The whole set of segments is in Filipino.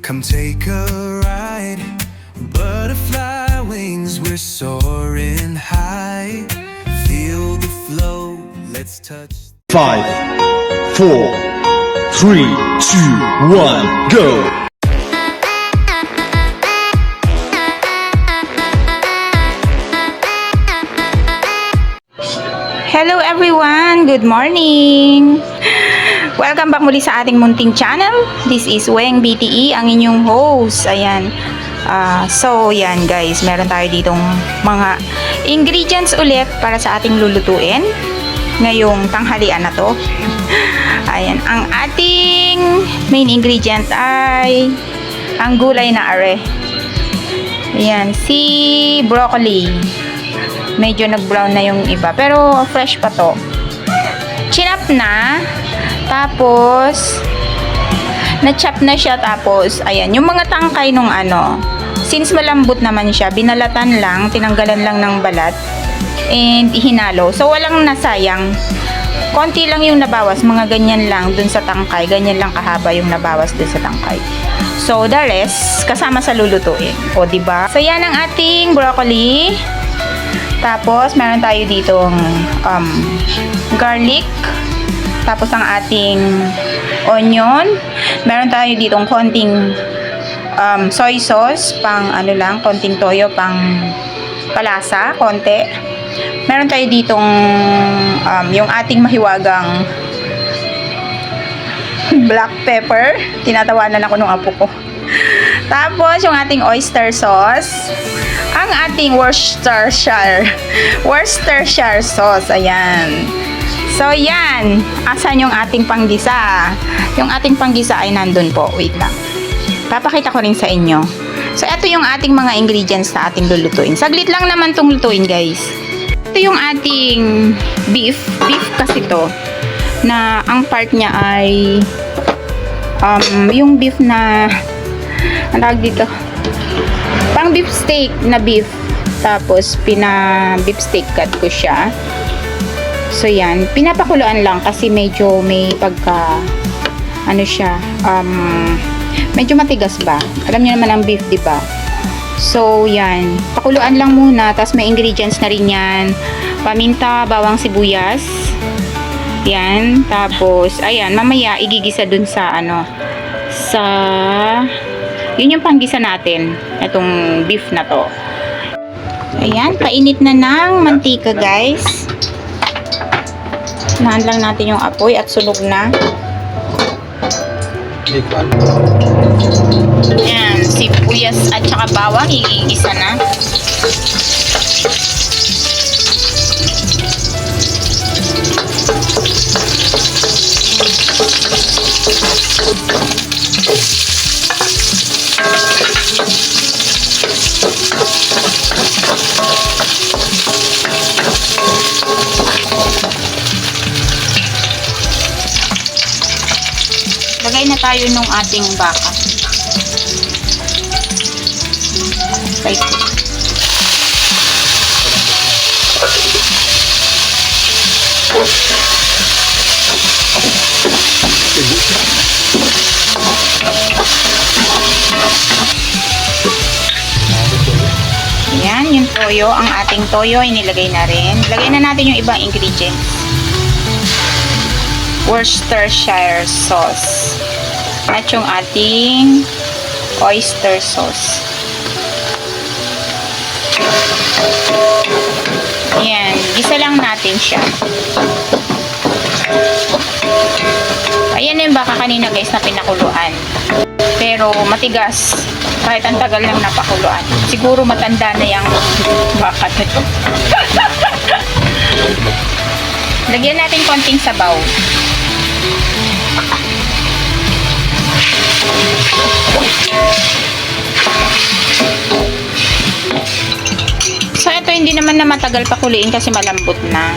Come take a ride. Butterfly wings, we're soaring high. Feel the flow, let's touch. 5, 4, 3, 2, 1, go! Hello everyone! Good morning! Welcome back muli sa ating munting channel. This is Weng BTE, ang inyong host. Ayan. So, yan guys. Meron tayo ditong mga ingredients ulit para sa ating lulutuin ngayong tanghalian na to. Ayan. Ang ating main ingredient ay ang gulay na are. Ayan. Si broccoli. Medyo nag-brown na yung iba. Pero fresh pa to. Chinap na. Tapos, na-chop na siya. Tapos, ayan. Yung mga tangkay nung ano. Since malambot naman siya, binalatan lang. Tinanggalan lang ng balat. And hinalo. So, walang nasayang. Konti lang yung nabawas. Mga ganyan lang dun sa tangkay. Ganyan lang kahaba yung nabawas dun sa tangkay. So, the rest, kasama sa lulutuin. O, diba? So, yan ang ating broccoli. Tapos, meron tayo ditong garlic. Tapos, ang ating onion. Meron tayo ditong konting soy sauce. Pang ano lang, konting toyo, pang palasa, konti. Meron tayo ditong yung ating mahiwagang black pepper. Tinatawanan ako ng apo ko. Tapos, yung ating oyster sauce. Ang ating Worcestershire sauce. Ayan. So, yan. Asan yung ating panggisa? Yung ating panggisa ay nandun po. Wait lang. Papakita ko rin sa inyo. So, ito yung ating mga ingredients na ating lulutuin. Saglit lang naman tong lutuin, guys. Ito yung ating beef. Beef kasi to. Na ang part niya ay yung beef na ang tawag dito, pang beef steak na beef. Tapos beef steak cut ko siya. So yan, pinapakuluan lang kasi medyo may pagka ano siya, medyo matigas ba. Alam niyo naman ang beef, di ba? So yan, pakuluan lang muna. Tapos may ingredients na rin yan. Paminta, bawang sibuyas. Yan, tapos ayan, mamaya igigisa dun sa ano, sa yun yung panggisa natin, itong beef na to. Ayan, painit na ng mantika, guys. Nahan lang natin yung apoy at sunog na. Ayan, sibuyas at saka bawang, igigisa na. Lagay na tayo nung ating baka. Okay. Ayan, yung toyo. Ang ating toyo ay nilagay na rin. Lagay na natin yung ibang ingredients. Worcestershire sauce at yung ating oyster sauce. Ayan, gisa lang natin siya. Ayan yung baka kanina, guys, na pinakuluan. Pero matigas kahit ang tagal lang napakuluan. Siguro matanda na yung baka nito. Lagyan natin konting sabaw. So, ito hindi naman na matagal pakuliin kasi malambot na.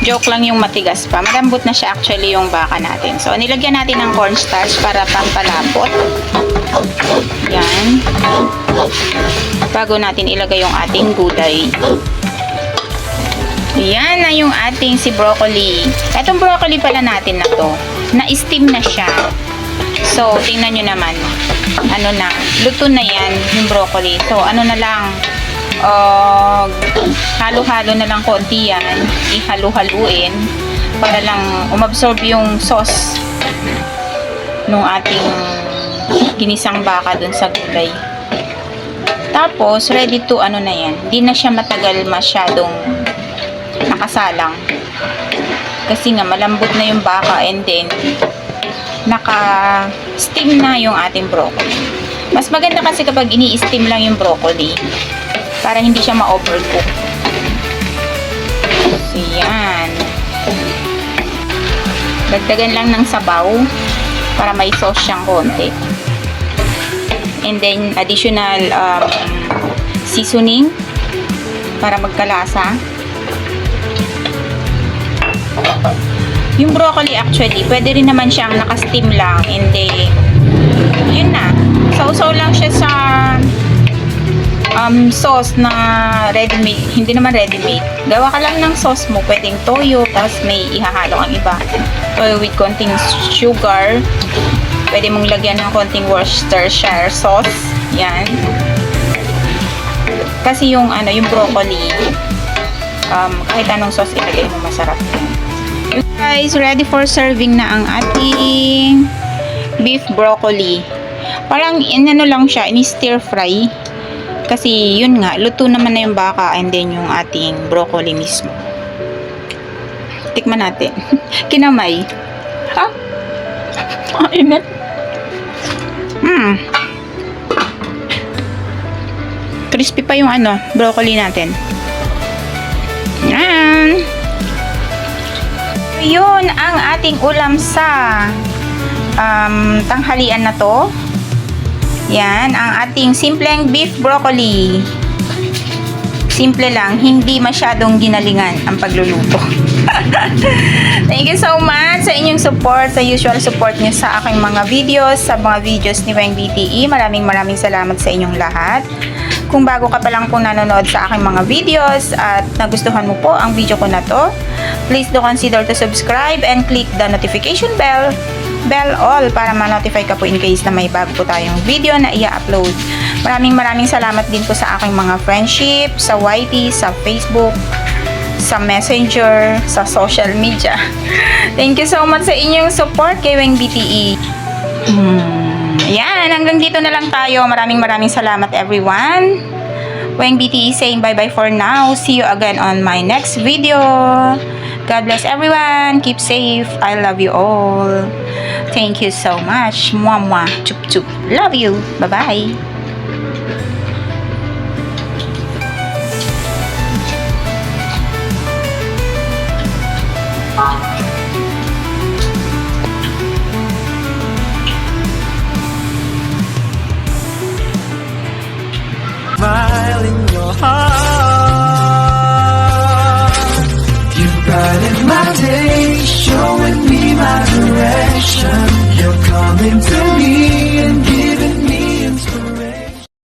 Joke lang yung matigas pa. Malambot na siya actually yung baka natin. So, nilagyan natin ng cornstarch para pampalapot. Yan. Bago natin ilagay yung ating gulay. Yan na yung ating si broccoli. Etong broccoli pala natin na to, na-steam na siya. So, tingnan nyo naman. Ano na, luto na yan, yung broccoli. So, ano na lang, halo-halo na lang konti yan. Ihalo-haluin para lang umabsorb yung sauce nung ating ginisang baka dun sa gulay. Tapos, ready to ano na yan. Hindi na siya matagal masyadong nakasalang. Kasi nga, malambot na yung baka and then, naka-steam na yung ating broccoli. Mas maganda kasi kapag ini-steam lang yung broccoli para hindi siya ma-overcook. So, yan. Dagdagan lang ng sabaw para may sauce siyang konti. And then, additional seasoning para magkalasa. Yung broccoli actually, pwede rin naman siyang naka-steam lang. And then, yun na. Sausaw lang siya sa sauce na ready-made. Hindi naman ready-made. Gawa ka lang ng sauce mo. Pwedeng toyo, tapos may ihahalo ang iba. Toyo with konting sugar. Pwede mong lagyan ng konting Worcestershire sauce. Yan. Kasi yung broccoli, kahit anong sauce ilagay mo, masarap. Guys, ready for serving na ang ating beef broccoli. Parang inano lang siya, ini-stir fry. Kasi yun nga, luto naman na yung baka and then yung ating broccoli mismo. Tikman natin. Kinamay. Ha? Init. Crispy pa yung broccoli natin. Yan. Yun ang ating ulam sa tanghalian na to. Yan, ang ating simpleng beef broccoli. Simple lang, hindi masyadong ginalingan ang pagluluto. Thank you so much sa inyong support, sa usual support niyo sa aking mga videos, sa mga videos ni Weng BTE. Maraming salamat sa inyong lahat. Kung bago ka pa lang pong nanonood sa aking mga videos at nagustuhan mo po ang video ko na to, please do consider to subscribe and click the notification bell all para ma-notify ka po in case na may bago po tayong video na i-upload. Maraming salamat din po sa aking mga friendship, sa YT, sa Facebook, sa Messenger, sa social media. Thank you so much sa inyong support kay Weng BTE. Ayan, hanggang dito na lang tayo. Maraming salamat everyone. Weng BTE saying bye-bye for now. See you again on my next video. God bless everyone. Keep safe. I love you all. Thank you so much. Mwah mwah. Chup chup. Love you. Bye-bye.